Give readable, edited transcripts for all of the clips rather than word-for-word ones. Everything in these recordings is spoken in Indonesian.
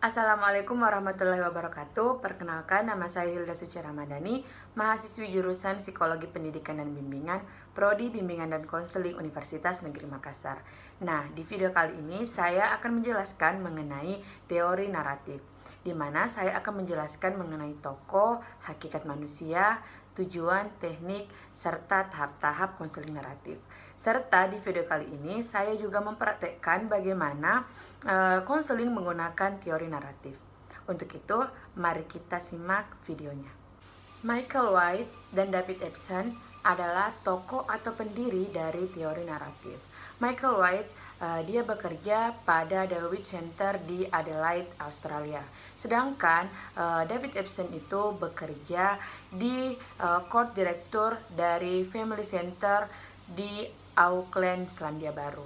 Assalamualaikum warahmatullahi wabarakatuh. Perkenalkan, nama saya Hilda Suci Ramadhani, mahasiswi jurusan Psikologi Pendidikan dan Bimbingan, Prodi Bimbingan dan Konseling Universitas Negeri Makassar. Nah, di video kali ini saya akan menjelaskan mengenai teori naratif, di mana saya akan menjelaskan mengenai tokoh, hakikat manusia, tujuan, teknik, serta tahap-tahap konseling naratif. Serta di video kali ini saya juga mempraktekkan bagaimana konseling menggunakan teori naratif. Untuk itu, mari kita simak videonya. Michael White dan David Epson adalah tokoh atau pendiri dari teori naratif. Michael White dia bekerja pada Dulwich Center di Adelaide, Australia. Sedangkan David Epson itu bekerja di Court Director dari Family Center di Auckland, Selandia Baru.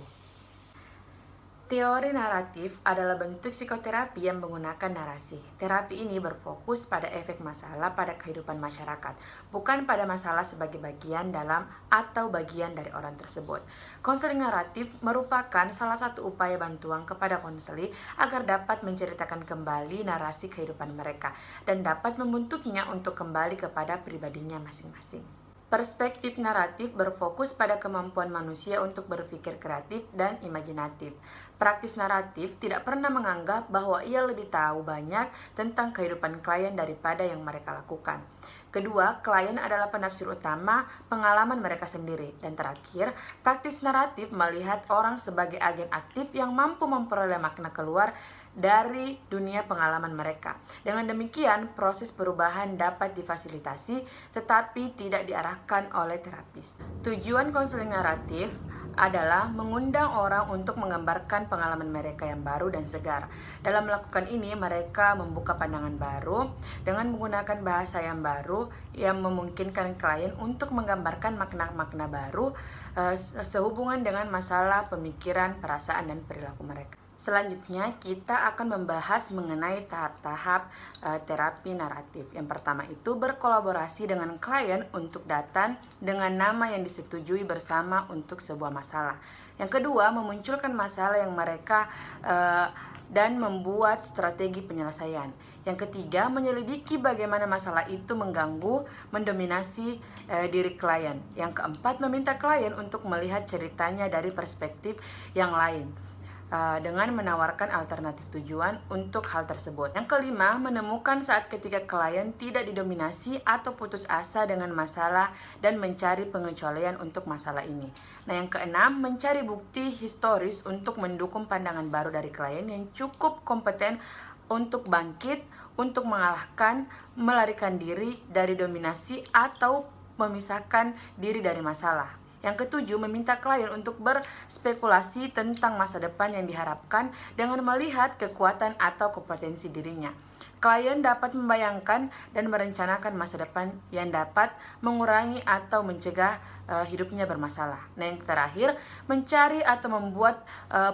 Teori naratif adalah bentuk psikoterapi yang menggunakan narasi. Terapi ini berfokus pada efek masalah pada kehidupan masyarakat, bukan pada masalah sebagai bagian dalam atau bagian dari orang tersebut. Konseling naratif merupakan salah satu upaya bantuan kepada konseli agar dapat menceritakan kembali narasi kehidupan mereka dan dapat membentuknya untuk kembali kepada pribadinya masing-masing. Perspektif naratif berfokus pada kemampuan manusia untuk berpikir kreatif dan imajinatif. Praktis naratif tidak pernah menganggap bahwa ia lebih tahu banyak tentang kehidupan klien daripada yang mereka lakukan. Kedua, klien adalah penafsir utama pengalaman mereka sendiri. Dan terakhir, praktis naratif melihat orang sebagai agen aktif yang mampu memperoleh makna keluar dari dunia pengalaman mereka. Dengan demikian, proses perubahan dapat difasilitasi tetapi tidak diarahkan oleh terapis. Tujuan konseling naratif adalah mengundang orang untuk menggambarkan pengalaman mereka yang baru dan segar. Dalam melakukan ini, mereka membuka pandangan baru dengan menggunakan bahasa yang baru yang memungkinkan klien untuk menggambarkan makna-makna baru sehubungan dengan masalah pemikiran, perasaan, dan perilaku mereka. Selanjutnya, kita akan membahas mengenai tahap-tahap terapi naratif. Yang pertama itu berkolaborasi dengan klien untuk datang dengan nama yang disetujui bersama untuk sebuah masalah. Yang kedua, memunculkan masalah yang mereka dan membuat strategi penyelesaian. Yang ketiga, menyelidiki bagaimana masalah itu mengganggu, mendominasi diri klien. Yang keempat, meminta klien untuk melihat ceritanya dari perspektif yang lain dengan menawarkan alternatif tujuan untuk hal tersebut. Yang kelima, menemukan saat ketika klien tidak didominasi atau putus asa dengan masalah dan mencari pengecualian untuk masalah ini. Nah, yang keenam, mencari bukti historis untuk mendukung pandangan baru dari klien yang cukup kompeten untuk bangkit, untuk mengalahkan, melarikan diri dari dominasi atau memisahkan diri dari masalah. Yang ketujuh, meminta klien untuk berspekulasi tentang masa depan yang diharapkan dengan melihat kekuatan atau kompetensi dirinya. Klien dapat membayangkan dan merencanakan masa depan yang dapat mengurangi atau mencegah hidupnya bermasalah. Nah, yang terakhir, mencari atau membuat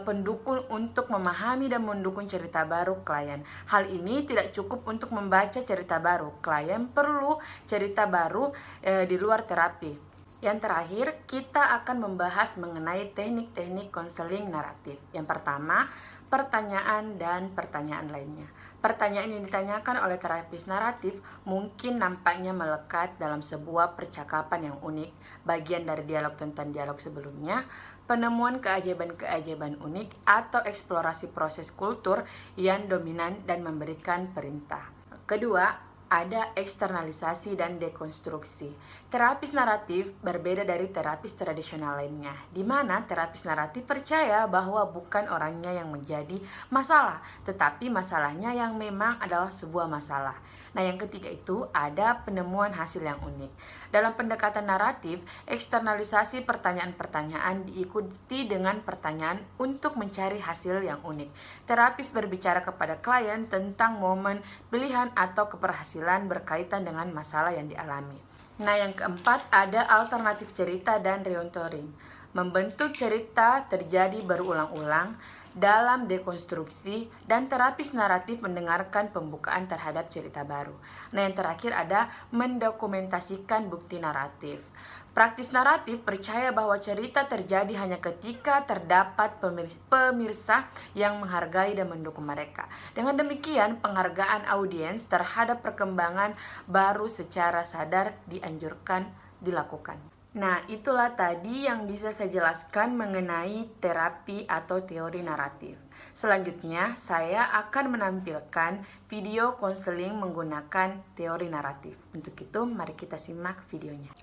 pendukung untuk memahami dan mendukung cerita baru klien. Hal ini tidak cukup untuk membaca cerita baru. Klien perlu cerita baru di luar terapi. Yang terakhir, kita akan membahas mengenai teknik-teknik konseling naratif. Yang pertama, pertanyaan dan pertanyaan lainnya. Pertanyaan yang ditanyakan oleh terapis naratif mungkin nampaknya melekat dalam sebuah percakapan yang unik, bagian dari dialog tentang dialog sebelumnya, penemuan keajaiban-keajaiban unik, atau eksplorasi proses kultur yang dominan dan memberikan perintah. Kedua, ada eksternalisasi dan dekonstruksi. Terapis naratif berbeda dari terapis tradisional lainnya, di mana terapis naratif percaya bahwa bukan orangnya yang menjadi masalah, tetapi masalahnya yang memang adalah sebuah masalah. Nah, yang ketiga itu ada penemuan hasil yang unik. Dalam pendekatan naratif, eksternalisasi pertanyaan-pertanyaan diikuti dengan pertanyaan untuk mencari hasil yang unik. Terapis berbicara kepada klien tentang momen, pilihan, atau keberhasilan berkaitan dengan masalah yang dialami. Nah, yang keempat ada alternatif cerita dan reontoring. Membentuk cerita terjadi berulang-ulang dalam dekonstruksi dan terapis naratif mendengarkan pembukaan terhadap cerita baru. Nah, yang terakhir ada mendokumentasikan bukti naratif. Praktis naratif percaya bahwa cerita terjadi hanya ketika terdapat pemirsa yang menghargai dan mendukung mereka. Dengan demikian, penghargaan audiens terhadap perkembangan baru secara sadar dianjurkan dilakukan. Nah, itulah tadi yang bisa saya jelaskan mengenai terapi atau teori naratif. Selanjutnya, saya akan menampilkan video konseling menggunakan teori naratif. Untuk itu, mari kita simak videonya.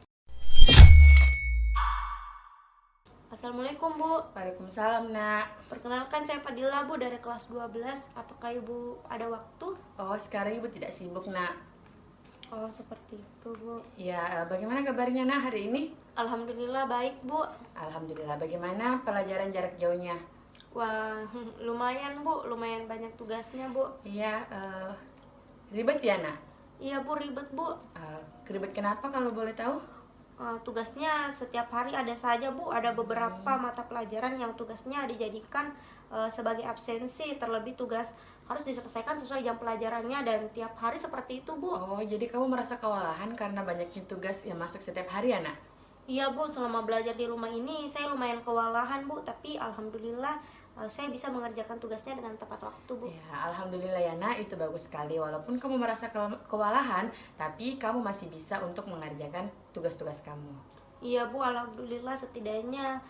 Assalamualaikum Bu. Waalaikumsalam Nak. Perkenalkan saya Fadila Bu dari kelas 12. Apakah Ibu ada waktu? Oh, sekarang Ibu tidak sibuk Nak. Oh seperti itu Bu. Ya, bagaimana kabarnya Nak hari ini? Alhamdulillah baik Bu. Alhamdulillah. Bagaimana pelajaran jarak jauhnya? Wah lumayan Bu, lumayan banyak tugasnya Bu. Iya, ribet ya Nak? Iya Bu, ribet Bu. Ribet kenapa kalau boleh tahu? Tugasnya setiap hari ada saja Bu. Ada beberapa mata pelajaran yang tugasnya dijadikan sebagai absensi. Terlebih tugas harus diselesaikan sesuai jam pelajarannya dan tiap hari seperti itu Bu. Oh, jadi kamu merasa kewalahan karena banyaknya tugas yang masuk setiap hari ya Nak? Iya Bu, selama belajar di rumah ini saya lumayan kewalahan Bu. Tapi alhamdulillah saya bisa mengerjakan tugasnya dengan tepat waktu Bu. Ya, alhamdulillah ya Nak, itu bagus sekali. Walaupun kamu merasa kewalahan, tapi kamu masih bisa untuk mengerjakan tugas-tugas kamu. Iya Bu, alhamdulillah setidaknya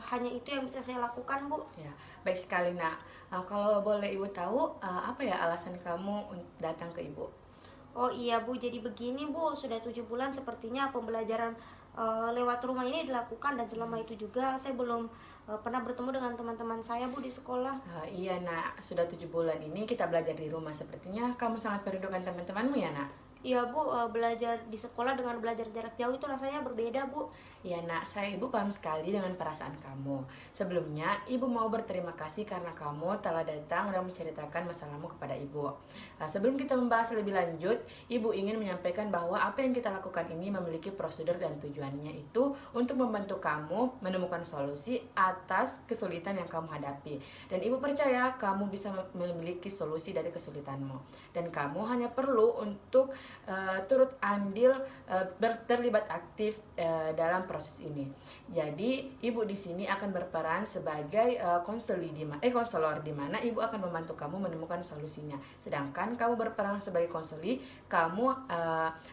hanya itu yang bisa saya lakukan Bu. Ya, baik sekali Nak. Kalau boleh Ibu tahu, apa ya alasan kamu datang ke Ibu? Oh iya Bu, jadi begini Bu, sudah 7 bulan sepertinya pembelajaran lewat rumah ini dilakukan. Dan selama itu juga saya belum pernah bertemu dengan teman-teman saya Bu di sekolah. Iya Nak, sudah 7 bulan ini kita belajar di rumah. Sepertinya kamu sangat merindukan teman-temanmu ya Nak? Iya Bu, belajar di sekolah dengan belajar jarak jauh itu rasanya berbeda Bu. Ya Nak, Ibu paham sekali dengan perasaan kamu. Sebelumnya, Ibu mau berterima kasih karena kamu telah datang dan menceritakan masalahmu kepada Ibu. Sebelum kita membahas lebih lanjut, Ibu ingin menyampaikan bahwa apa yang kita lakukan ini memiliki prosedur dan tujuannya itu untuk membantu kamu menemukan solusi atas kesulitan yang kamu hadapi. Dan Ibu percaya kamu bisa memiliki solusi dari kesulitanmu. Dan kamu hanya perlu untuk turut andil terlibat aktif dalam proses ini. Jadi Ibu di sini akan berperan sebagai konselor di mana Ibu akan membantu kamu menemukan solusinya. Sedangkan kamu berperan sebagai konseli, kamu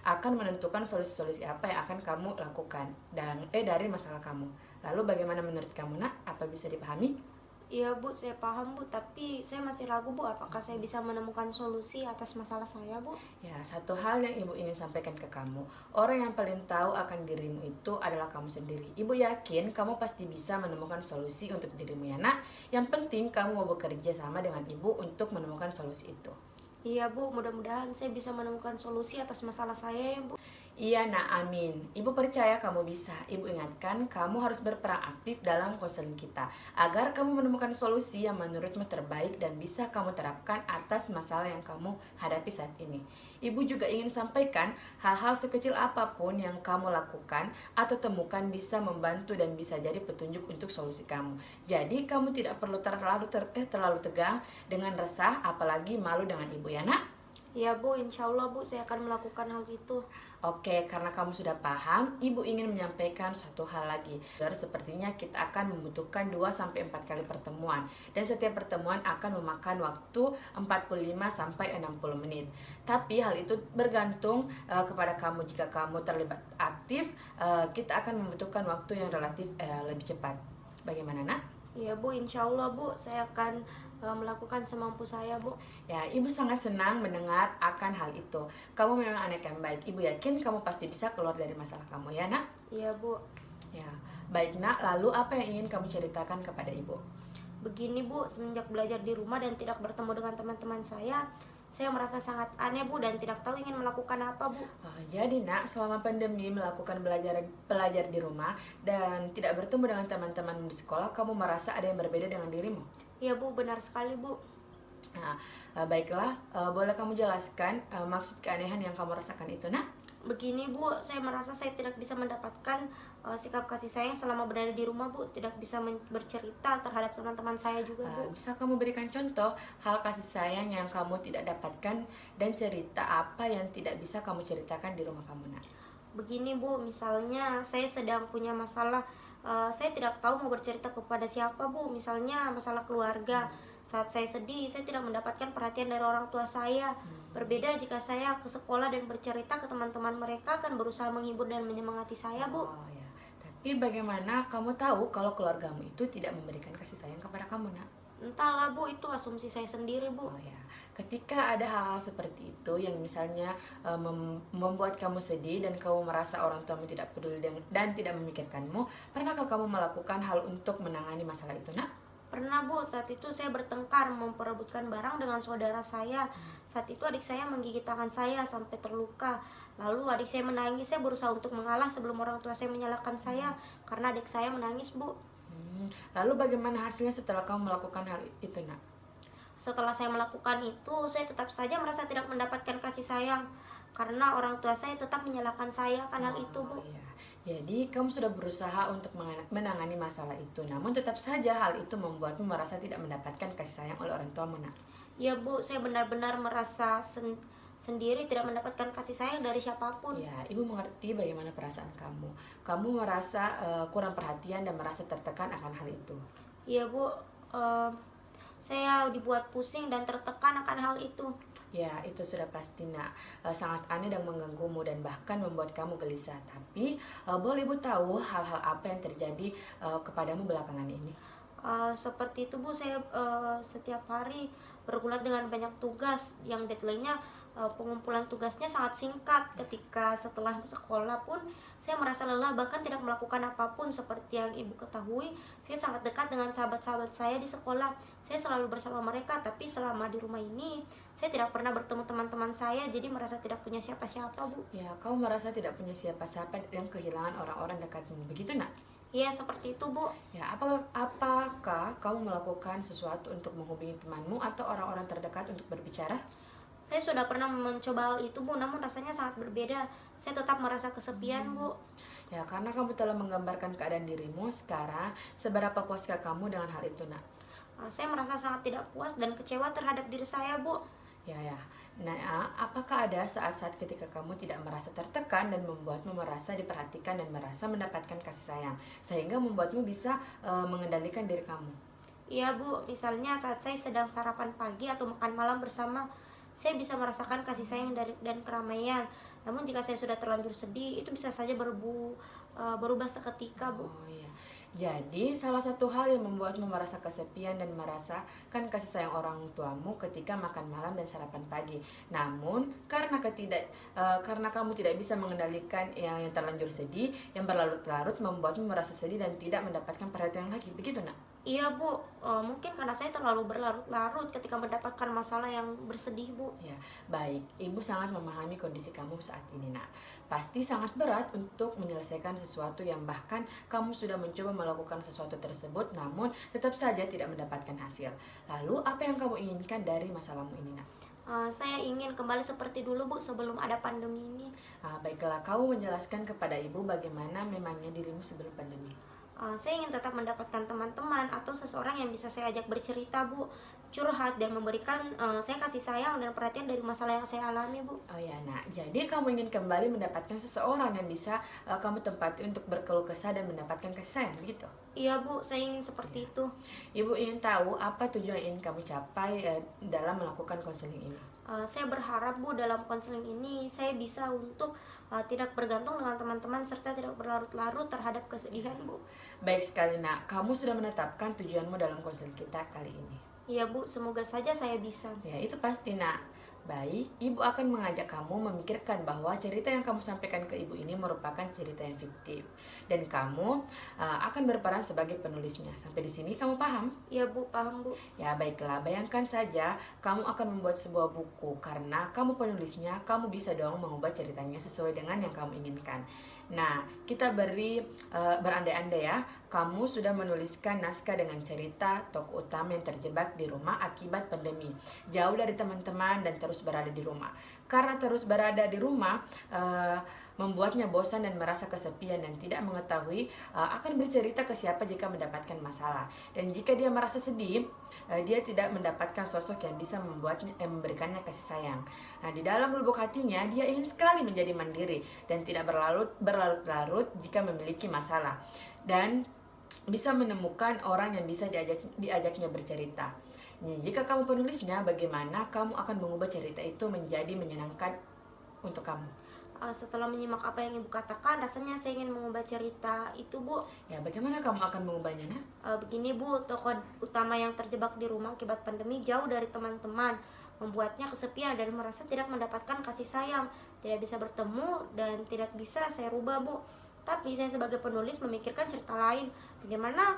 akan menentukan solusi-solusi apa yang akan kamu lakukan dan dari masalah kamu. Lalu bagaimana menurut kamu Nak? Apa bisa dipahami? Iya Bu, saya paham Bu, tapi saya masih ragu Bu, apakah saya bisa menemukan solusi atas masalah saya Bu? Ya, satu hal yang Ibu ingin sampaikan ke kamu, orang yang paling tahu akan dirimu itu adalah kamu sendiri. Ibu yakin kamu pasti bisa menemukan solusi untuk dirimu ya Nak. Yang penting kamu mau bekerja sama dengan Ibu untuk menemukan solusi itu. Iya Bu, mudah-mudahan saya bisa menemukan solusi atas masalah saya ya Bu. Iya Nak, amin. Ibu percaya kamu bisa. Ibu ingatkan kamu harus berperan aktif dalam konseling kita agar kamu menemukan solusi yang menurutmu terbaik dan bisa kamu terapkan atas masalah yang kamu hadapi saat ini. Ibu juga ingin sampaikan hal-hal sekecil apapun yang kamu lakukan atau temukan bisa membantu dan bisa jadi petunjuk untuk solusi kamu. Jadi kamu tidak perlu terlalu tegang dengan resah apalagi malu dengan Ibu ya Nak. Ya Bu, insya Allah Bu, saya akan melakukan hal itu. Oke, karena kamu sudah paham, Ibu ingin menyampaikan suatu hal lagi. Sepertinya kita akan membutuhkan 2-4 kali pertemuan. Dan setiap pertemuan akan memakan waktu 45-60 menit. Tapi hal itu bergantung kepada kamu. Jika kamu terlibat aktif, kita akan membutuhkan waktu yang relatif lebih cepat. Bagaimana Nak? Ya Bu, insya Allah Bu, saya akan melakukan semampu saya Bu. Ya, Ibu sangat senang mendengar akan hal itu. Kamu memang anak yang baik. Ibu yakin kamu pasti bisa keluar dari masalah kamu ya Nak? Iya Bu. Ya, baik Nak, lalu apa yang ingin kamu ceritakan kepada Ibu? Begini Bu, semenjak belajar di rumah dan tidak bertemu dengan teman-teman saya merasa sangat aneh Bu dan tidak tahu ingin melakukan apa Bu. Jadi Nak, selama pandemi melakukan belajar di rumah dan tidak bertemu dengan teman-teman di sekolah, kamu merasa ada yang berbeda dengan dirimu? Iya Bu, benar sekali Bu. Nah, baiklah, boleh kamu jelaskan maksud keanehan yang kamu rasakan itu Nak? Begini Bu, saya merasa saya tidak bisa mendapatkan sikap kasih sayang selama berada di rumah Bu. Tidak bisa bercerita terhadap teman-teman saya juga Bu. Bisa kamu berikan contoh hal kasih sayang yang kamu tidak dapatkan dan cerita apa yang tidak bisa kamu ceritakan di rumah kamu Nak? Begini Bu, misalnya saya sedang punya masalah, saya tidak tahu mau bercerita kepada siapa Bu, misalnya masalah keluarga. Saat saya sedih, saya tidak mendapatkan perhatian dari orang tua saya. Berbeda jika saya ke sekolah dan bercerita ke teman-teman, mereka akan berusaha menghibur dan menyemangati saya Bu. Oh ya. Tapi bagaimana kamu tahu kalau keluargamu itu tidak memberikan kasih sayang kepada kamu, Nak? Entahlah Bu, itu asumsi saya sendiri Bu. Oh ya, ketika ada hal-hal seperti itu yang misalnya membuat kamu sedih dan kamu merasa orang tuamu tidak peduli dan tidak memikirkanmu, pernahkah kamu melakukan hal untuk menangani masalah itu, Nak? Pernah Bu, saat itu saya bertengkar memperebutkan barang dengan saudara saya. Saat itu adik saya menggigit tangan saya sampai terluka. Lalu adik saya menangis, saya berusaha untuk mengalah sebelum orang tua saya menyalahkan saya karena adik saya menangis Bu. Lalu bagaimana hasilnya setelah kamu melakukan hal itu, Nak? Setelah saya melakukan itu, saya tetap saja merasa tidak mendapatkan kasih sayang karena orang tua saya tetap menyalahkan saya akan hal itu Bu. Iya. Jadi kamu sudah berusaha untuk menangani masalah itu, namun tetap saja hal itu membuatmu merasa tidak mendapatkan kasih sayang oleh orang tuamu, Nak. Ya Bu, saya benar-benar merasa sendiri tidak mendapatkan kasih sayang dari siapapun. Ya, ibu mengerti bagaimana perasaan kamu. Kamu merasa kurang perhatian dan merasa tertekan akan hal itu. Iya Bu, saya dibuat pusing dan tertekan akan hal itu. Ya, itu sudah pasti, Nak. Sangat aneh dan mengganggumu dan bahkan membuat kamu gelisah. Tapi boleh ibu tahu hal-hal apa yang terjadi kepadamu belakangan ini? Seperti itu Bu, saya setiap hari bergulat dengan banyak tugas yang deadline-nya, pengumpulan tugasnya sangat singkat. Ketika setelah sekolah pun saya merasa lelah bahkan tidak melakukan apapun. Seperti yang Ibu ketahui, saya sangat dekat dengan sahabat-sahabat saya di sekolah. Saya selalu bersama mereka, tapi selama di rumah ini saya tidak pernah bertemu teman-teman saya, jadi merasa tidak punya siapa-siapa Bu. Ya, kamu merasa tidak punya siapa-siapa dan kehilangan orang-orang dekatmu. Begitu, Nak? Iya seperti itu Bu. Ya, apakah kamu melakukan sesuatu untuk menghubungi temanmu atau orang-orang terdekat untuk berbicara? Saya sudah pernah mencoba hal itu Bu, namun rasanya sangat berbeda. Saya tetap merasa kesepian Bu. Ya, karena kamu telah menggambarkan keadaan dirimu sekarang, seberapa puaskah kamu dengan hal itu, Nak? Saya merasa sangat tidak puas dan kecewa terhadap diri saya Bu. Ya. Nah, apakah ada saat-saat ketika kamu tidak merasa tertekan dan membuatmu merasa diperhatikan dan merasa mendapatkan kasih sayang, sehingga membuatmu bisa mengendalikan diri kamu? Iya Bu, misalnya saat saya sedang sarapan pagi atau makan malam bersama, saya bisa merasakan kasih sayang dan keramaian. Namun jika saya sudah terlanjur sedih, itu bisa saja berubah seketika Bu. Oh iya. Jadi salah satu hal yang membuatmu merasa kesepian dan merasakan kasih sayang orang tuamu ketika makan malam dan sarapan pagi. Namun karena kamu tidak bisa mengendalikan yang terlanjur sedih, yang berlarut-larut membuatmu merasa sedih dan tidak mendapatkan perhatian lagi. Begitu, Nak? Iya Bu, mungkin karena saya terlalu berlarut-larut ketika mendapatkan masalah yang bersedih Bu. Ya, baik. Ibu sangat memahami kondisi kamu saat ini, Nak. Pasti sangat berat untuk menyelesaikan sesuatu yang bahkan kamu sudah mencoba melakukan sesuatu tersebut, namun tetap saja tidak mendapatkan hasil. Lalu, apa yang kamu inginkan dari masalahmu ini, Nak? Saya ingin kembali seperti dulu Bu, sebelum ada pandemi ini. Baiklah, kamu menjelaskan kepada ibu bagaimana memangnya dirimu sebelum pandemi. Saya ingin tetap mendapatkan teman-teman atau seseorang yang bisa saya ajak bercerita Bu, curhat dan memberikan saya kasih sayang dan perhatian dari masalah yang saya alami Bu. Oh ya, Nak. Jadi kamu ingin kembali mendapatkan seseorang yang bisa kamu tempati untuk berkeluh kesah dan mendapatkan kasih sayang, begitu? Iya Bu, saya ingin seperti itu. Ibu ingin tahu apa tujuan yang ingin kamu capai dalam melakukan konseling ini? Saya berharap Bu, dalam konseling ini saya bisa untuk tidak bergantung dengan teman-teman serta tidak berlarut-larut terhadap kesedihan Bu. Baik sekali, Nak. Kamu sudah menetapkan tujuanmu dalam konseling kita kali ini. Iya Bu, semoga saja saya bisa. Ya, itu pasti, Nak. Baik, ibu akan mengajak kamu memikirkan bahwa cerita yang kamu sampaikan ke ibu ini merupakan cerita yang fiktif. Dan kamu akan berperan sebagai penulisnya. Sampai di sini kamu paham? Iya Bu, paham Bu. Ya, baiklah. Bayangkan saja kamu akan membuat sebuah buku. Karena kamu penulisnya, kamu bisa dong mengubah ceritanya sesuai dengan yang kamu inginkan. Nah, kita berandai-andai ya, kamu sudah menuliskan naskah dengan cerita tokoh utama yang terjebak di rumah akibat pandemi, jauh dari teman-teman dan terus berada di rumah. Karena terus berada di rumah, membuatnya bosan dan merasa kesepian dan tidak mengetahui akan bercerita ke siapa jika mendapatkan masalah. Dan jika dia merasa sedih, dia tidak mendapatkan sosok yang bisa memberikannya kasih sayang. Nah, di dalam lubuk hatinya dia ingin sekali menjadi mandiri dan tidak berlarut-larut jika memiliki masalah, dan bisa menemukan orang yang bisa diajaknya bercerita. Jika kamu penulisnya, bagaimana kamu akan mengubah cerita itu menjadi menyenangkan untuk kamu? Setelah menyimak apa yang Ibu katakan, rasanya saya ingin mengubah cerita itu, Bu. Ya, bagaimana kamu akan mengubahnya, Nak? Begini, Bu, tokoh utama yang terjebak di rumah akibat pandemi jauh dari teman-teman, membuatnya kesepian dan merasa tidak mendapatkan kasih sayang, tidak bisa bertemu dan tidak bisa saya rubah, Bu. Tapi saya sebagai penulis memikirkan cerita lain. Bagaimana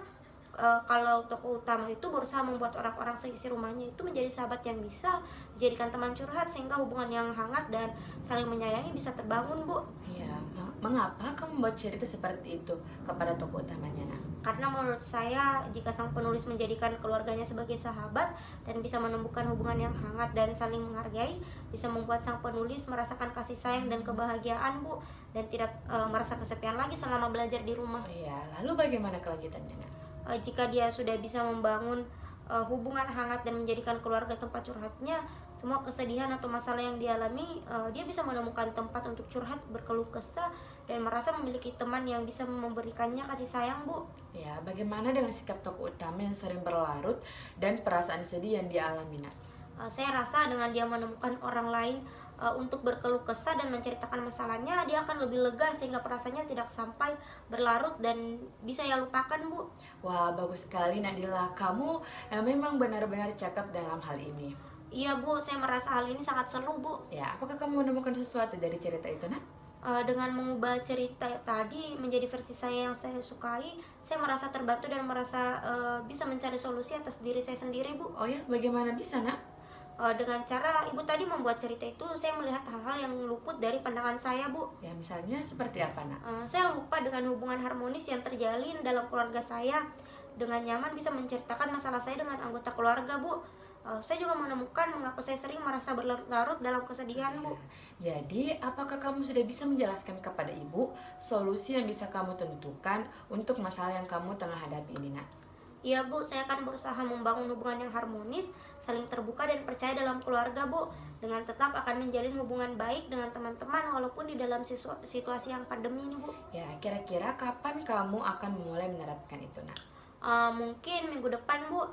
kalau tokoh utama itu berusaha membuat orang-orang seisi rumahnya itu menjadi sahabat yang bisa dijadikan teman curhat, sehingga hubungan yang hangat dan saling menyayangi bisa terbangun, Bu. Ya, mengapa kamu membuat cerita seperti itu kepada tokoh utamanya, Nak? Karena menurut saya, jika sang penulis menjadikan keluarganya sebagai sahabat dan bisa menumbuhkan hubungan yang hangat dan saling menghargai, bisa membuat sang penulis merasakan kasih sayang dan kebahagiaan, Bu, dan tidak merasa kesepian lagi selama belajar di rumah. Ya, lalu bagaimana kelanjutannya, Nak? Jika dia sudah bisa membangun hubungan hangat dan menjadikan keluarga tempat curhatnya, semua kesedihan atau masalah yang dialami, dia bisa menemukan tempat untuk curhat, berkeluh kesah, dan merasa memiliki teman yang bisa memberikannya kasih sayang, Bu. Ya, bagaimana dengan sikap tokoh utama yang sering berlarut dan perasaan sedih yang dialami, Nak? Saya rasa dengan dia menemukan orang lain untuk berkeluh kesah dan menceritakan masalahnya, dia akan lebih lega sehingga perasaannya tidak sampai berlarut dan bisa ya lupakan, Bu. Wah, bagus sekali, Nadila. Kamu memang benar-benar cakap dalam hal ini. Iya, Bu, saya merasa hal ini sangat seru, Bu. Ya, apakah kamu menemukan sesuatu dari cerita itu, Nak? Dengan mengubah cerita tadi menjadi versi saya yang saya sukai, saya merasa terbantu dan merasa bisa mencari solusi atas diri saya sendiri, Bu. Oh ya, bagaimana bisa, Nak? Dengan cara Ibu tadi membuat cerita itu, saya melihat hal-hal yang luput dari pandangan saya, Bu. Ya, misalnya seperti apa, Nak? Saya lupa dengan hubungan harmonis yang terjalin dalam keluarga saya. Dengan nyaman bisa menceritakan masalah saya dengan anggota keluarga, Bu. Saya juga menemukan mengapa saya sering merasa berlarut-larut dalam kesedihan, Bu. Jadi, apakah kamu sudah bisa menjelaskan kepada Ibu solusi yang bisa kamu tentukan untuk masalah yang kamu tengah hadapi ini, Nak? Iya, Bu, saya akan berusaha membangun hubungan yang harmonis, saling terbuka dan percaya dalam keluarga, Bu, dengan tetap akan menjalin hubungan baik dengan teman-teman walaupun di dalam situasi yang pandemi ini, Bu. Ya, kira-kira kapan kamu akan mulai menerapkan itu, Nak? Mungkin minggu depan, Bu.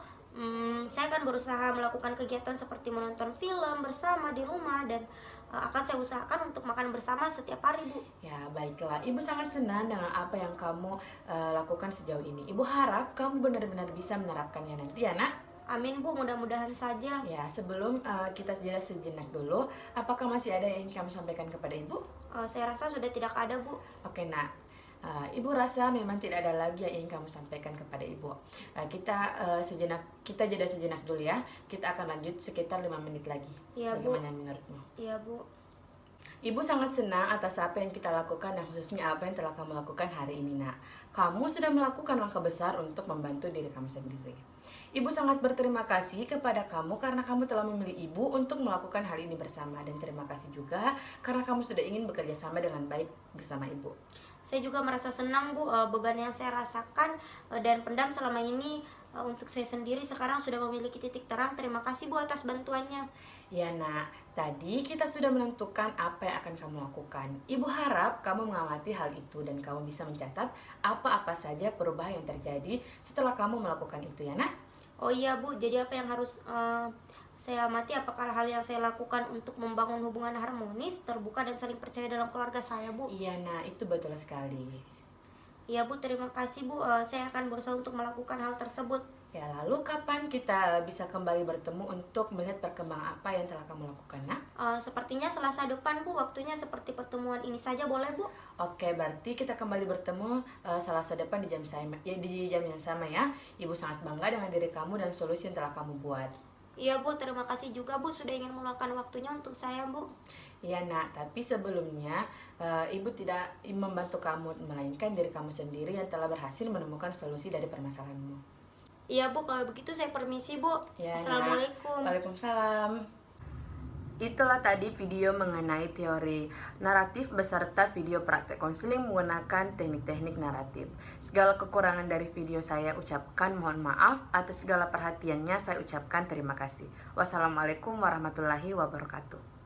Saya akan berusaha melakukan kegiatan seperti menonton film bersama di rumah dan akan saya usahakan untuk makan bersama setiap hari, Bu. Ya, baiklah. Ibu sangat senang dengan apa yang kamu lakukan sejauh ini. Ibu harap kamu benar-benar bisa menerapkannya nanti, ya, Nak? Amin, Bu, mudah-mudahan saja. Ya, sebelum kita jeda sejenak dulu, apakah masih ada yang ingin kamu sampaikan kepada Ibu? Saya rasa sudah tidak ada, Bu. Oke, Nak. Ibu rasa memang tidak ada lagi yang ingin kamu sampaikan kepada Ibu. Kita jeda sejenak dulu ya. Kita akan lanjut sekitar 5 menit lagi. Iya, Bu. Bagaimana menurutmu? Iya, Bu. Ibu sangat senang atas apa yang kita lakukan dan khususnya apa yang telah kamu lakukan hari ini, Nak. Kamu sudah melakukan langkah besar untuk membantu diri kamu sendiri. Ibu sangat berterima kasih kepada kamu karena kamu telah memilih Ibu untuk melakukan hal ini bersama. Dan terima kasih juga karena kamu sudah ingin bekerja sama dengan baik bersama Ibu. Saya juga merasa senang, Bu, beban yang saya rasakan dan pendam selama ini untuk saya sendiri sekarang sudah memiliki titik terang. Terima kasih, Bu, atas bantuannya. Ya, Nak, tadi kita sudah menentukan apa yang akan kamu lakukan. Ibu harap kamu mengamati hal itu dan kamu bisa mencatat apa-apa saja perubahan yang terjadi setelah kamu melakukan itu, ya, Nak? Oh iya, Bu, jadi apa yang harus saya amati? Apakah hal yang saya lakukan untuk membangun hubungan harmonis, terbuka, dan saling percaya dalam keluarga saya, Bu? Iya, Nak, itu betul sekali. Iya, Bu, terima kasih, Bu. Saya akan berusaha untuk melakukan hal tersebut. Ya, lalu kapan kita bisa kembali bertemu untuk melihat perkembangan apa yang telah kamu lakukan, Nak? Sepertinya Selasa depan, Bu. Waktunya seperti pertemuan ini saja, boleh, Bu? Oke, berarti kita kembali bertemu Selasa depan di jam yang sama ya. Ibu sangat bangga dengan diri kamu dan solusi yang telah kamu buat. Iya, Bu, terima kasih juga, Bu, sudah ingin meluangkan waktunya untuk saya, Bu. Iya, Nak, tapi sebelumnya Ibu tidak membantu kamu, melainkan diri kamu sendiri yang telah berhasil menemukan solusi dari permasalahanmu. Iya, Bu, kalau begitu saya permisi, Bu. Ya, Nak. Assalamualaikum. Waalaikumsalam. Itulah tadi video mengenai teori naratif beserta video praktek konseling menggunakan teknik-teknik naratif. Segala kekurangan dari video saya ucapkan mohon maaf, atas segala perhatiannya saya ucapkan terima kasih. Wassalamualaikum warahmatullahi wabarakatuh.